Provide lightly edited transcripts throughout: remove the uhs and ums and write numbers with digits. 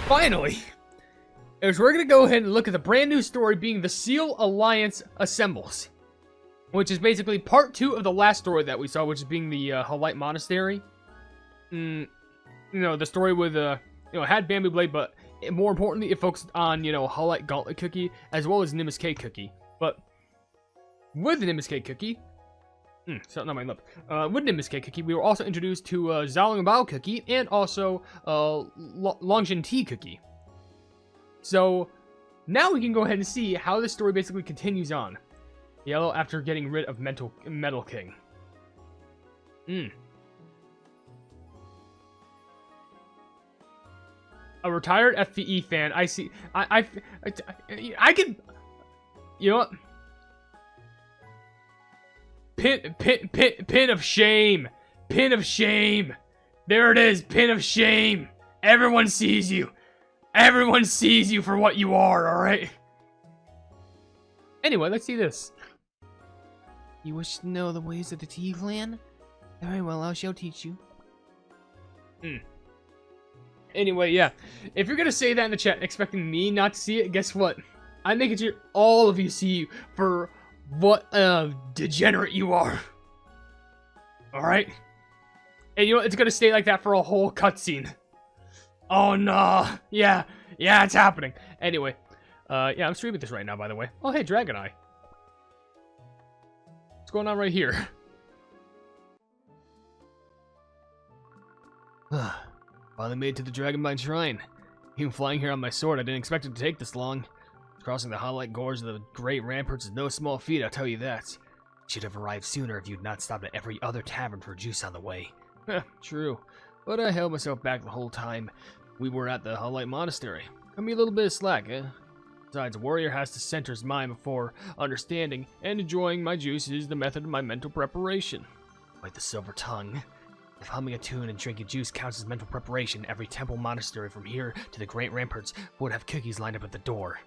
Finally, is we're going to go ahead and look at the brand new story being the Seal Alliance Assembles, which is basically part 2 of the last story that we saw, which is being the Halite Monastery. You know, the story with, you know, it had Bamboo Blade, but more importantly, it focused on, you know, Halite Gauntlet Cookie, as well as Nimbus Cake Cookie. But with the Nimbus Cake Cookie, something on my lip. With Nimbus Cake Cookie, we were also introduced to Zhaoling Bao Cookie, and also Longjing Tea Cookie. So, now we can go ahead and see how this story basically continues on. Yellow after getting rid of Metal King. A retired FPE fan. I see. I can. You know what? Pin of shame. Pin of shame. There it is. Pin of shame. Everyone sees you. Everyone sees you for what you are. All right. Anyway, let's see this. You wish to know the ways of the Tea Clan? Very well, I shall teach you. Anyway, yeah. If you're gonna say that in the chat, expecting me not to see it, guess what? I'm making sure all of you see you for what a degenerate you are. Alright? And you know what? It's gonna stay like that for a whole cutscene. Oh no. Yeah, it's happening. Anyway, yeah, I'm streaming this right now, by the way. Oh, hey, Dragon Eye. What's going on right here? Finally made it to the Dragonbind Shrine. Even flying here on my sword, I didn't expect it to take this long. Crossing the Halite Gorge of the Great Ramparts is no small feat, I'll tell you that. Should have arrived sooner if you'd not stopped at every other tavern for juice on the way. True, but I held myself back the whole time we were at the Halite Monastery. Cut me a little bit of slack, eh? Besides, a warrior has to center his mind before understanding, and enjoying my juice is the method of my mental preparation. Like the silver tongue. If humming a tune and drinking juice counts as mental preparation, every temple monastery from here to the Great Ramparts would have cookies lined up at the door.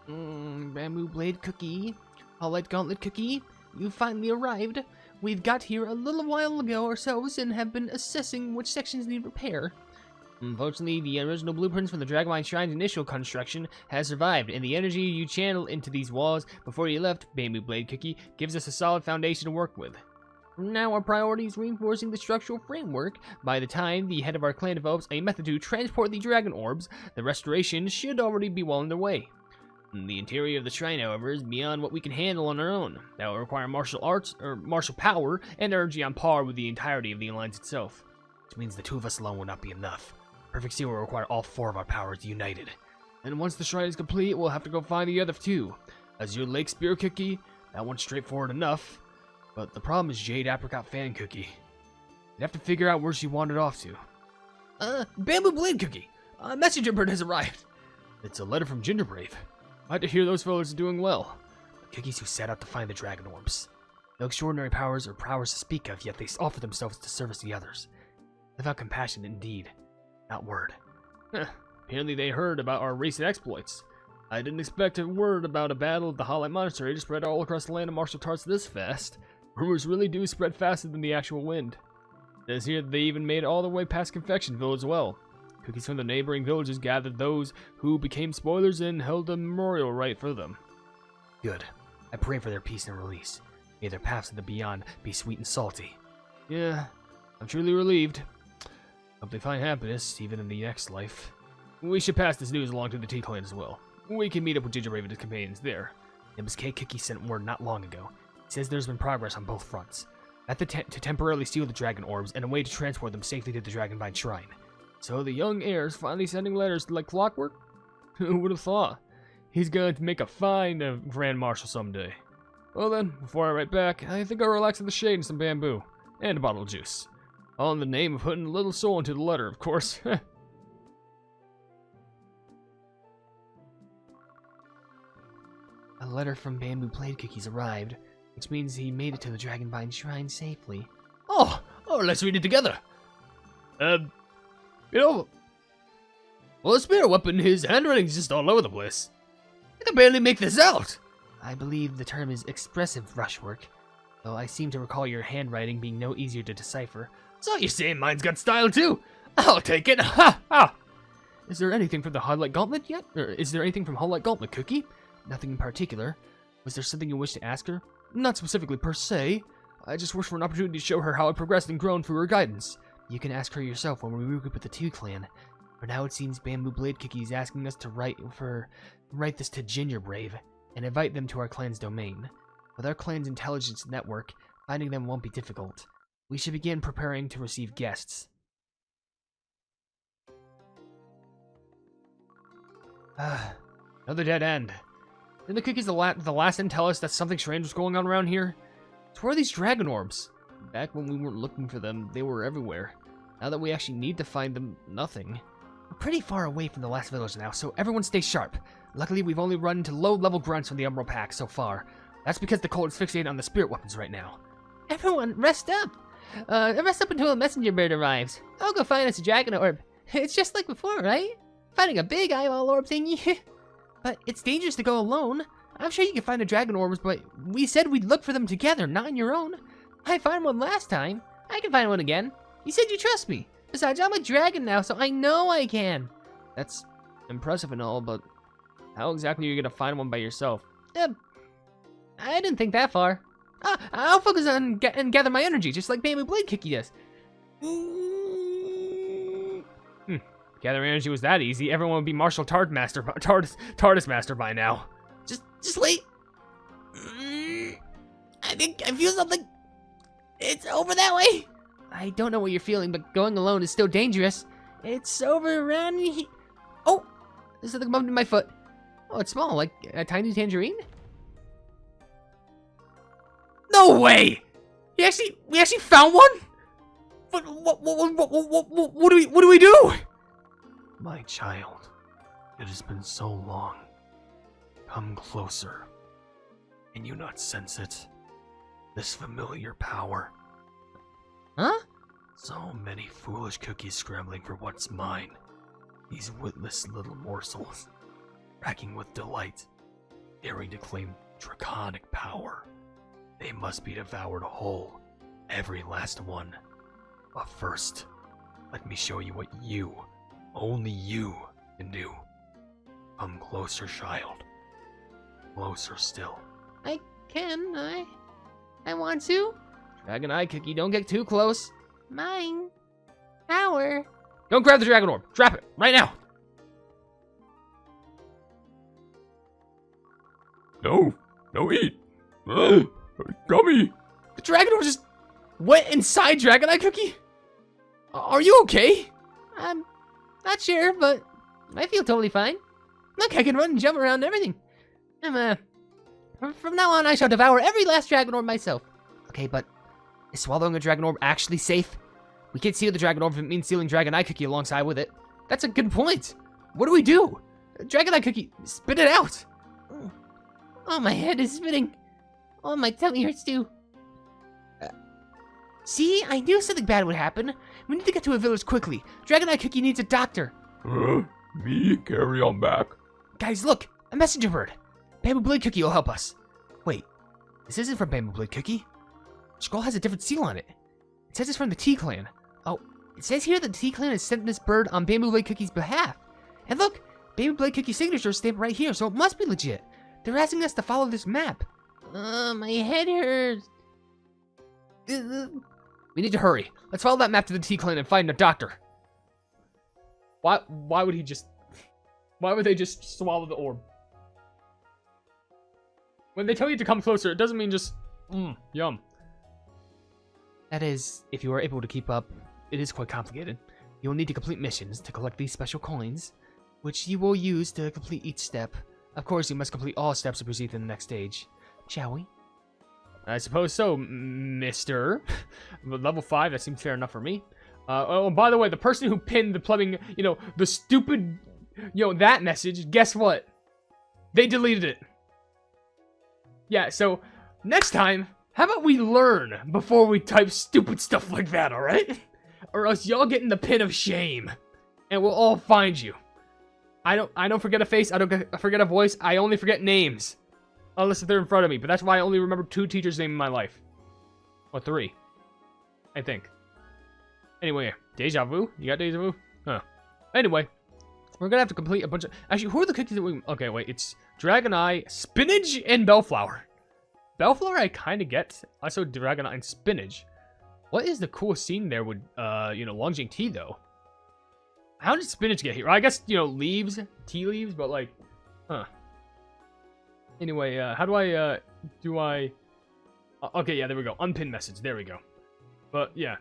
Bamboo Blade Cookie, Halite Gauntlet Cookie, you finally arrived. We've got here a little while ago ourselves and have been assessing which sections need repair. Unfortunately, the original blueprints from the Dragonbind Shrine's initial construction has survived, and the energy you channeled into these walls before you left, Bamboo Blade Cookie, gives us a solid foundation to work with. Now our priority is reinforcing the structural framework. By the time the head of our clan develops a method to transport the Dragon Orbs, the restoration should already be well underway. The interior of the shrine, however, is beyond what we can handle on our own. That will require martial arts, or martial power, and energy on par with the entirety of the Alliance itself. Which means the two of us alone will not be enough. Perfect Seal will require all 4 of our powers united. And once the shrine is complete, we'll have to go find the other 2. Azure Lake Spear Cookie, that one's straightforward enough. But the problem is Jade Apricot Fan Cookie. You'd have to figure out where she wandered off to. Bamboo Blade Cookie! A messenger bird has arrived! It's a letter from Gingerbrave. Glad to hear those fellows are doing well. The cookies who set out to find the Dragon Orbs. No extraordinary powers or prowess to speak of, yet they offer themselves to service the others. Without compassion, indeed. Not word. Apparently they heard about our recent exploits. I didn't expect a word about a battle at the Halite Monastery to spread all across the land of martial arts this fast. Rumors really do spread faster than the actual wind. It says here that they even made it all the way past Confectionville as well. Cookies from the neighboring villages gathered those who became spoilers and held a memorial rite for them. Good. I pray for their peace and release. May their paths to the beyond be sweet and salty. Yeah, I'm truly relieved. Hope they find happiness, even in the next life. We should pass this news along to the Tea Clan as well. We can meet up with Gingerbrave and his companions there. Nimbus Cake Cookie sent word not long ago. He says there's been progress on both fronts. To temporarily steal the Dragon Orbs and a way to transport them safely to the Dragonbind Shrine. So the young heir's finally sending letters like clockwork? Who would have thought? He's going to make a fine Grand Marshal someday. Well then, before I write back, I think I'll relax in the shade and some bamboo. And a bottle of juice. All in the name of putting a little soul into the letter, of course. A letter from Bamboo Blade Cookies arrived, which means he made it to the Dragonbind Shrine safely. Oh, let's read it together. Well, the spirit weapon, his handwriting's just all over the place. I can barely make this out. I believe the term is expressive brushwork, though I seem to recall your handwriting being no easier to decipher. So you're saying mine's got style too? I'll take it. Ha ha! Is there anything from the Highlight Gauntlet yet? Or is there anything from Highlight Gauntlet, Cookie? Nothing in particular. Was there something you wish to ask her? Not specifically per se. I just wish for an opportunity to show her how I progressed and grown through her guidance. You can ask her yourself when we regroup with the Tea Clan. For now, it seems Bamboo Blade Cookie is asking us to write this to Gingerbrave and invite them to our clan's domain. With our clan's intelligence network, finding them won't be difficult. We should begin preparing to receive guests. Another dead end. Didn't the cookies the last end tell us that something strange was going on around here? So where are these Dragon Orbs? Back when we weren't looking for them, they were everywhere. Now that we actually need to find them, nothing. We're pretty far away from the last village now, so everyone stay sharp. Luckily, we've only run into low-level grunts from the Emerald Pack so far. That's because the cult is fixated on the spirit weapons right now. Everyone, rest up! Rest up until a messenger bird arrives. I'll go find us a Dragon Orb. It's just like before, right? Finding a big eyeball orb thingy. But it's dangerous to go alone. I'm sure you can find the Dragon Orbs, but we said we'd look for them together, not on your own. I found one last time. I can find one again. You said you trust me. Besides, I'm a dragon now, so I know I can. That's impressive and all, but how exactly are you gonna find one by yourself? I didn't think that far. I'll focus on and gather my energy, just like Bamboo Blade Cookie does. Gathering energy was that easy. Everyone would be Martial TARDIS Master by now. Just wait. I think I feel something. It's over that way. I don't know what you're feeling, but going alone is still dangerous. It's over around here. Oh, there's something bumped in my foot. Oh, it's small, like a tiny tangerine. No way! We actually found one? But what do we do? My child, it has been so long. Come closer. Can you not sense it? This familiar power. Huh? So many foolish cookies scrambling for what's mine. These witless little morsels, cracking with delight, daring to claim draconic power. They must be devoured whole, every last one. But first, let me show you what you, only you, can do. Come closer, child. Closer still. I want to. Dragon Eye Cookie, don't get too close. Mine. Power. Don't grab the Dragon Orb. Drop it, right now. No eat. Gummy. The Dragon Orb just went inside Dragon Eye Cookie? Are you okay? I'm not sure, but I feel totally fine. Look, I can run and jump around and everything. From now on, I shall devour every last Dragon Orb myself. Okay, but is swallowing a Dragon Orb actually safe? We can't seal the Dragon Orb if it means sealing Dragon Eye Cookie alongside with it. That's a good point. What do we do? Dragon Eye Cookie, spit it out. Oh, my head is spinning. Oh, my tummy hurts too. See, I knew something bad would happen. We need to get to a village quickly. Dragon Eye Cookie needs a doctor. Me? Carry on back. Guys, look, a messenger bird. Bamboo Blade Cookie will help us. Wait, this isn't from Bamboo Blade Cookie. The scroll has a different seal on it. It says it's from the Tea Clan. Oh, it says here that the Tea Clan has sent this bird on Bamboo Blade Cookie's behalf. And look, Bamboo Blade Cookie's signature is stamped right here, so it must be legit. They're asking us to follow this map. My head hurts. We need to hurry. Let's follow that map to the Tea Clan and find a doctor. Why would they just swallow the orb? When they tell you to come closer, it doesn't mean just, yum. That is, if you are able to keep up, it is quite complicated. You will need to complete missions to collect these special coins, which you will use to complete each step. Of course, you must complete all steps to proceed to the next stage. Shall we? I suppose so, mister. Level 5, that seems fair enough for me. Oh, by the way, the person who pinned the plumbing, the stupid, that message, guess what? They deleted it. Yeah, so, next time, how about we learn before we type stupid stuff like that, alright? Or else y'all get in the pit of shame. And we'll all find you. I don't forget a face, I don't forget a voice, I only forget names. Unless they're in front of me, but that's why I only remember 2 teachers' names in my life. Or 3. I think. Anyway, Deja vu? You got deja vu? Huh. Anyway, we're gonna have to complete a bunch of... Actually, who are the cookies that we... Okay, wait. It's Dragon Eye, Spinach, and Bellflower. Bellflower I kind of get. Also, Dragon Eye and Spinach. What is the cool scene there with, you know, Longjing tea, though? How did Spinach get here? I guess, you know, leaves, tea leaves, but like... Huh. Anyway, how do I, okay, yeah, there we go. Unpinned message. There we go. But, yeah.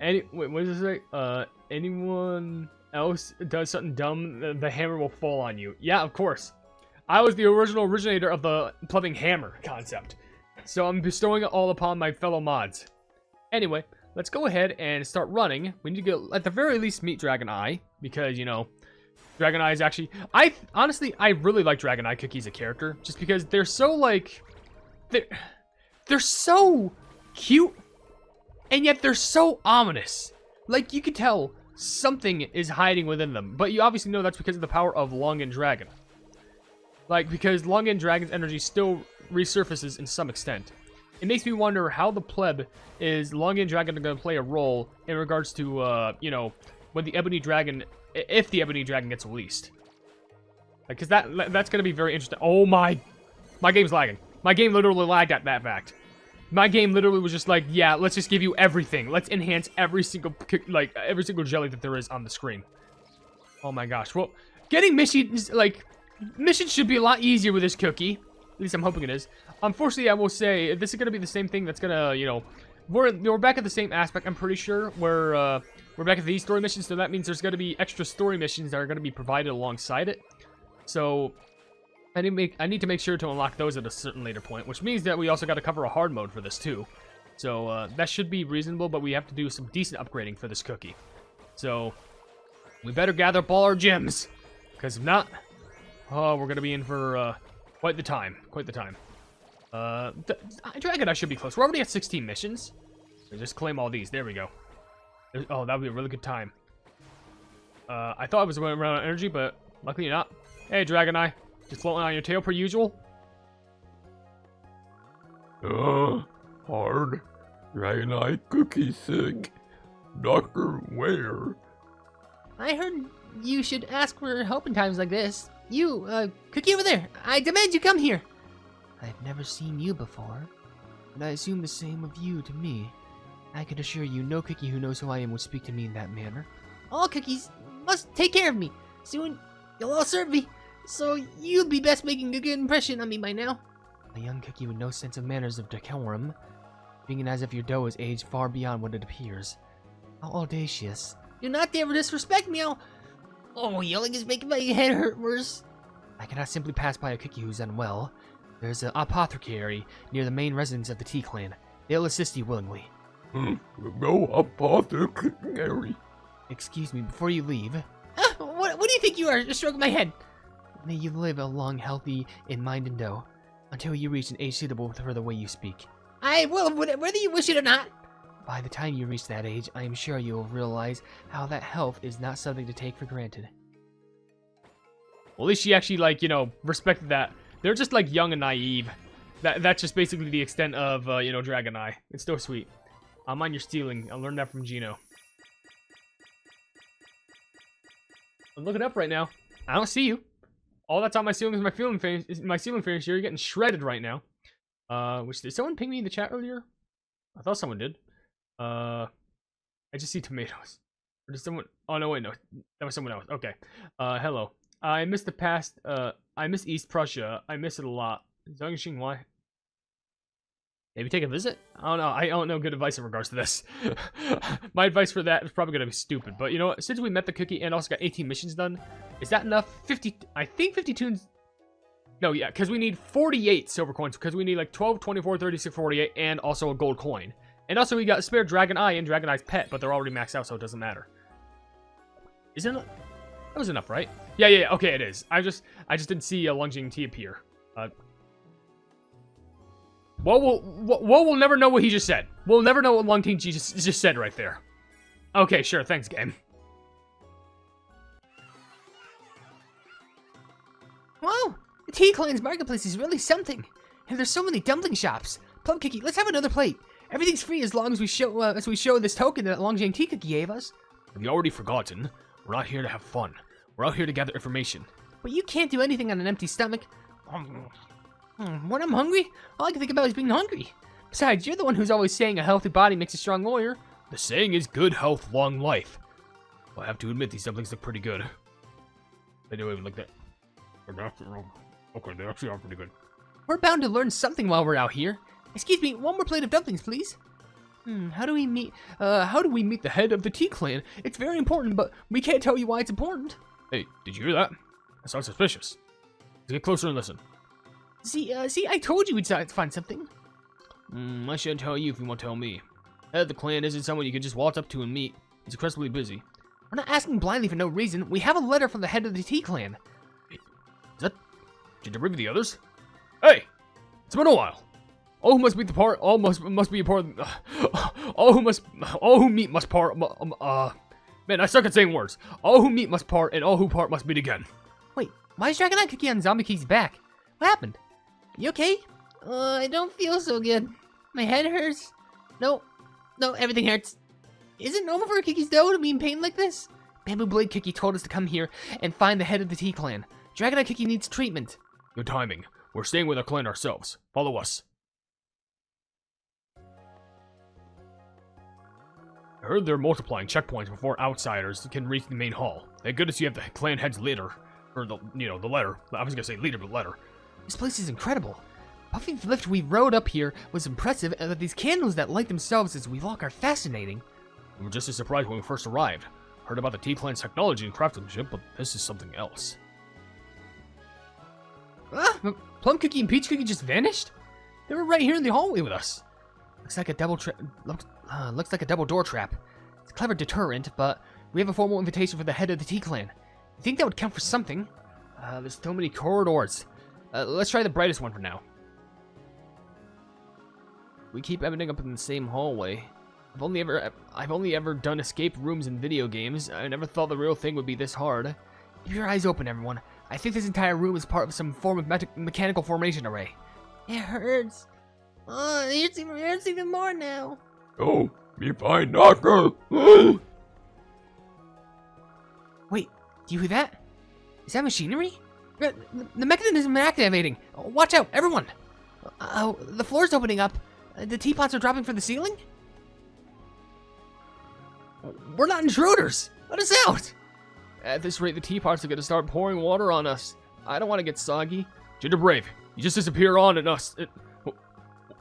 Wait, what does it say? Anyone else does something dumb, the hammer will fall on you. Yeah, of course. I was the original originator of the plumbing hammer concept. So I'm bestowing it all upon my fellow mods. Anyway, let's go ahead and start running. We need to get, at the very least, meet Dragon Eye. Because, you know, Dragon Eye is actually... honestly, I really like Dragon Eye Cookie as a character. Just because they're so, like... They're so cute. And yet they're so ominous. Like, you could tell something is hiding within them. But you obviously know that's because of the power of Longjing Dragon. Like, because Longjing Dragon's energy still resurfaces in some extent. It makes me wonder how the pleb is Longjing Dragon going to play a role in regards to, you know, when the Ebony Dragon... If the Ebony Dragon gets released. Like, because that's going to be very interesting. Oh my game's lagging. My game literally lagged at that fact. My game literally was just like, yeah, let's just give you everything. Let's enhance every single, like, every single jelly that there is on the screen. Oh my gosh. Well, getting missions, like, missions should be a lot easier with this cookie. At least I'm hoping it is. Unfortunately, I will say, this is going to be the same thing that's going to, you know, we're back at the same aspect, I'm pretty sure, where, we're back at these story missions, so that means there's going to be extra story missions that are going to be provided alongside it. So, I need to make sure to unlock those at a certain later point, which means that we also got to cover a hard mode for this too. So, that should be reasonable, but we have to do some decent upgrading for this cookie. So, we better gather up all our gems, because if not, oh, we're going to be in for quite the time. Quite the time. Dragon Eye should be close. We're already at 16 missions. So just claim all these. There we go. Oh, that would be a really good time. I thought I was running out of energy, but luckily not. Hey, Dragon Eye. Just floating on your tail per usual? Hard. Dragon Eye Cookie sick. Doctor, where? I heard you should ask for help in times like this. You, Cookie over there, I demand you come here. I've never seen you before, and I assume the same of you to me. I can assure you, no cookie who knows who I am would speak to me in that manner. All cookies must take care of me. Soon, you'll all serve me, so you'd be best making a good impression on me by now. A young cookie with no sense of manners of decorum, being as if your dough is aged far beyond what it appears. How audacious. Do not dare disrespect me, Oh, yelling is making my head hurt worse. I cannot simply pass by a cookie who's unwell. There's an apothecary near the main residence of the Tea Clan. They'll assist you willingly. Go apothecary. Excuse me, before you leave. What do you think you are? Just stroking my head. May you live a long, healthy in mind and dough, until you reach an age suitable for the way you speak. I will, whether you wish it or not. By the time you reach that age, I am sure you will realize how that health is not something to take for granted. Well, at least she actually, like, you know, respected that. They're just, like, young and naive. That's just basically the extent of, you know, Dragon Eye. It's so sweet. I'm on your stealing. I learned that from Gino. I'm looking up right now. I don't see you. All that's on my ceiling is my ceiling fan. You're getting shredded right now. Which, did someone ping me in the chat earlier? I thought someone did. I just see tomatoes. Or did someone... Oh, no, wait, no. That was someone else. Okay. Hello. I miss the past, I miss East Prussia. I miss it a lot. Longjing, why? Maybe take a visit? I don't know. I don't know good advice in regards to this. My advice for that is probably going to be stupid. But you know what? Since we met the cookie and also got 18 missions done, is that enough? 50... I think 52... No, yeah, because we need 48 silver coins. Because we need like 12, 24, 36, 48, and also a gold coin. And also we got a spare Dragon Eye and Dragon Eye's pet, but they're already maxed out, so it doesn't matter. Isn't it? That was enough, right? Yeah, okay, it is. I just didn't see a Longjing Tea appear. Well, we'll never know what he just said. We'll never know what Longjing Tea just said right there. Okay, sure, thanks, game. Whoa! The Tea Clan's marketplace is really something. And there's so many dumpling shops. Plum Cookie, let's have another plate. Everything's free as long as we show this token that Longjing Tea Cookie gave us. Have you already forgotten? We're not here to have fun. We're out here to gather information. But you can't do anything on an empty stomach. When I'm hungry, all I can think about is being hungry. Besides, you're the one who's always saying a healthy body makes a strong warrior. The saying is good health, long life. Well, I have to admit, these dumplings look pretty good. They do even look that. Okay, they actually are pretty good. We're bound to learn something while we're out here. Excuse me, one more plate of dumplings, please. How do we meet The head of the Tea Clan. It's very important, but we can't tell you why it's important. Hey, did you hear that? That sounds suspicious. Let's get closer and listen. See, I told you we'd find something. I shouldn't tell you if you won't tell me. Head of the clan isn't someone you can just walk up to and meet. He's incredibly busy. We're not asking blindly for no reason. We have a letter from the head of the Tea Clan. Is that... Did you bring me the others? Hey! It's been a while. All who must meet the part. All must be a part. All who meet must part. Man, I suck at saying words. All who meet must part, and all who part must meet again. Wait, why is Dragon Cookie on Zombie Key's back? What happened? You okay? I don't feel so good. My head hurts. No, everything hurts. Is it normal for a Cookie's dough to be in pain like this? Bamboo Blade Cookie told us to come here and find the head of the Tea Clan. Dragon Cookie needs treatment. Good timing. We're staying with our clan ourselves. Follow us. I heard they're multiplying checkpoints before outsiders can reach the main hall. Thank goodness you have the clan head's leader. Or the letter. I was gonna say leader, but letter. This place is incredible. Puffing the lift we rode up here was impressive, and that these candles that light themselves as we walk are fascinating. We were just as surprised when we first arrived. Heard about the Tea Clan's technology and craftsmanship, but this is something else. Plum Cookie and Peach Cookie just vanished? They were right here in the hallway with us. Looks like a double door trap. It's a clever deterrent, but we have a formal invitation for the head of the Tea Clan. You think that would count for something? There's so many corridors. Let's try the brightest one for now. We keep ending up in the same hallway. I've only ever done escape rooms in video games. I never thought the real thing would be this hard. Keep your eyes open, everyone. I think this entire room is part of some form of mechanical formation array. It hurts. Oh, it hurts even more now. Oh, me fine, Knocker. Wait, do you hear that? Is that machinery? The mechanism is activating. Watch out, everyone. The floor's opening up. The teapots are dropping from the ceiling? We're not intruders. Let us out. At this rate, the teapots are going to start pouring water on us. I don't want to get soggy. Ginger Brave, you just disappear on and us.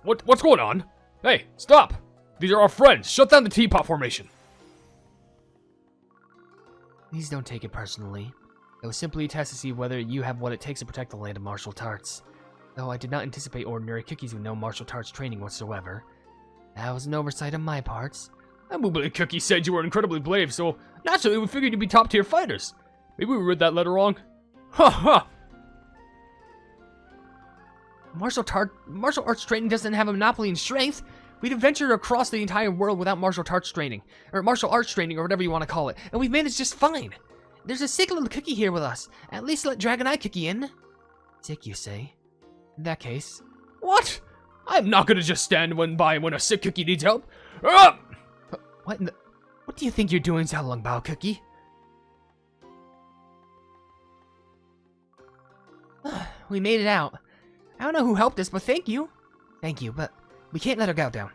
What's going on? Hey, stop! These are our friends. Shut down the teapot formation. Please don't take it personally. It was simply a test to see whether you have what it takes to protect the land of martial arts. Though I did not anticipate ordinary cookies with no martial arts training whatsoever. That was an oversight on my part. Bamboo Blade Cookie said you were incredibly brave, so naturally we figured you'd be top-tier fighters. Maybe we read that letter wrong. Ha ha! Martial arts training doesn't have a monopoly in strength. We've adventured across the entire world without martial arts training, or whatever you want to call it, and we've managed just fine. There's a sick little cookie here with us. At least let Dragon Cookie in. Sick, you say? In that case... What? I'm not gonna just stand by when a sick cookie needs help. Ah! What do you think you're doing, Xiaolong Bao Cookie? We made it out. I don't know who helped us, but thank you. Thank you, but we can't let our guard down.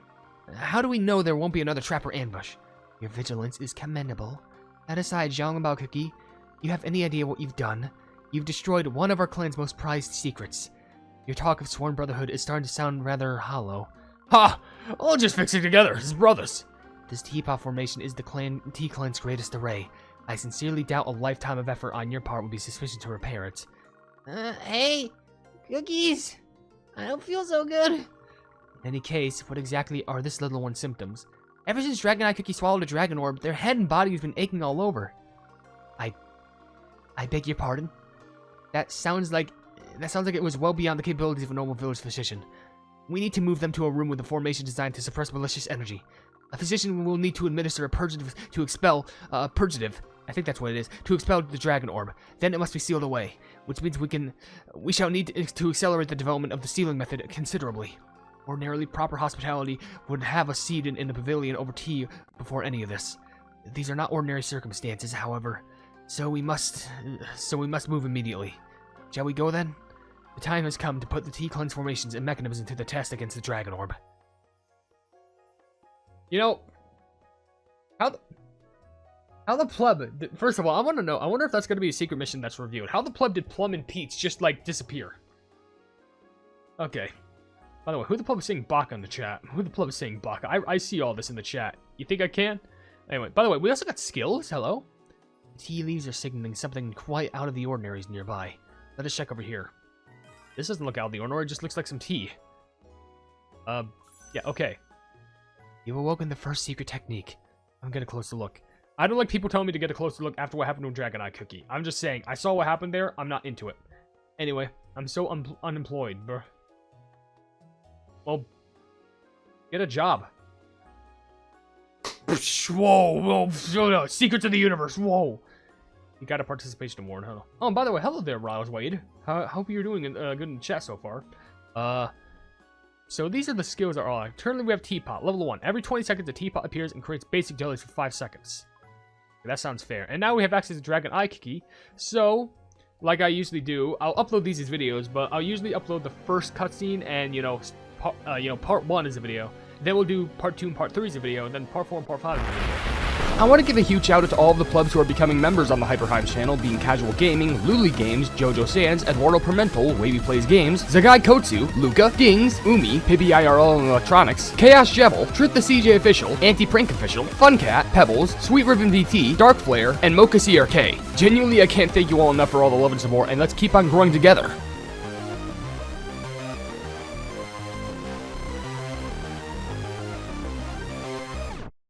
How do we know there won't be another trap or ambush? Your vigilance is commendable. That aside, Xiaolong Bao Cookie, you have any idea what you've done? You've destroyed one of our clan's most prized secrets. Your talk of sworn brotherhood is starting to sound rather hollow. Ha! I'll just fix it together as brothers. This teapot formation is the Tea Clan's greatest array. I sincerely doubt a lifetime of effort on your part would be sufficient to repair it. Hey, cookies! I don't feel so good. In any case, what exactly are this little one's symptoms? Ever since Dragon Cookie swallowed a Dragon Orb, their head and body has been aching all over. I beg your pardon? That sounds like it was well beyond the capabilities of a normal village physician. We need to move them to a room with a formation designed to suppress malicious energy. A physician will need to administer a purgative to expel, I think that's what it is, to expel the Dragon Orb. Then it must be sealed away, which means we shall need to accelerate the development of the sealing method considerably. Ordinarily, proper hospitality would have us seated in the pavilion over tea before any of this. These are not ordinary circumstances, however, so we must move immediately. Shall we go then? The time has come to put the Tea Clan's formations and mechanisms to the test against the Dragon Orb. You know, how the pleb, first of all, I want to know, I wonder if that's going to be a secret mission that's revealed. How the pleb did Plum and Peach just, like, disappear? Okay. By the way, who the pleb is saying Baka in the chat? Who the pleb is saying Baka? I see all this in the chat. You think I can? Anyway, by the way, we also got skills. Hello? The tea leaves are signaling something quite out of the ordinary nearby. Let us check over here. This doesn't look out of the ordinary, it just looks like some tea. Yeah, okay. You've awoken the first secret technique. I'm getting a closer look. I don't like people telling me to get a closer look after what happened to a Dragon Eye Cookie. I'm just saying, I saw what happened there, I'm not into it. Anyway, I'm so unemployed, bruh. Well, get a job. Whoa, whoa, secrets of the universe, whoa. You got a participation award, huh? Oh, and by the way, hello there, Riles Wade. Hope you're doing good in the chat so far. So these are the skills that are on. Currently, we have Teapot, level 1. Every 20 seconds, a teapot appears and creates basic jellies for 5 seconds. That sounds fair. And now we have access to Dragon Eye Cookie. So, like I usually do, I'll upload these as videos, but I'll usually upload the first cutscene and, part 1 is a video. Then we'll do part 2 and part 3 as a video, and then part 4 and part 5 is a video. I want to give a huge shout out to all of the plebs who are becoming members on the HyperHimes channel, being Casual Gaming, Luli Games, Jojo Sands, Eduardo Pimentel, Wavy Plays Games, Zagai Kotsu, Luca, Dings, Umi, Pibby IRL and Electronics, Chaos Jebel, Truth the CJ Official, Anti-Prank Official, Funcat, Pebbles, Sweet Ribbon VT, Dark Flare, and Mocha CRK. Genuinely, I can't thank you all enough for all the love and support, and let's keep on growing together.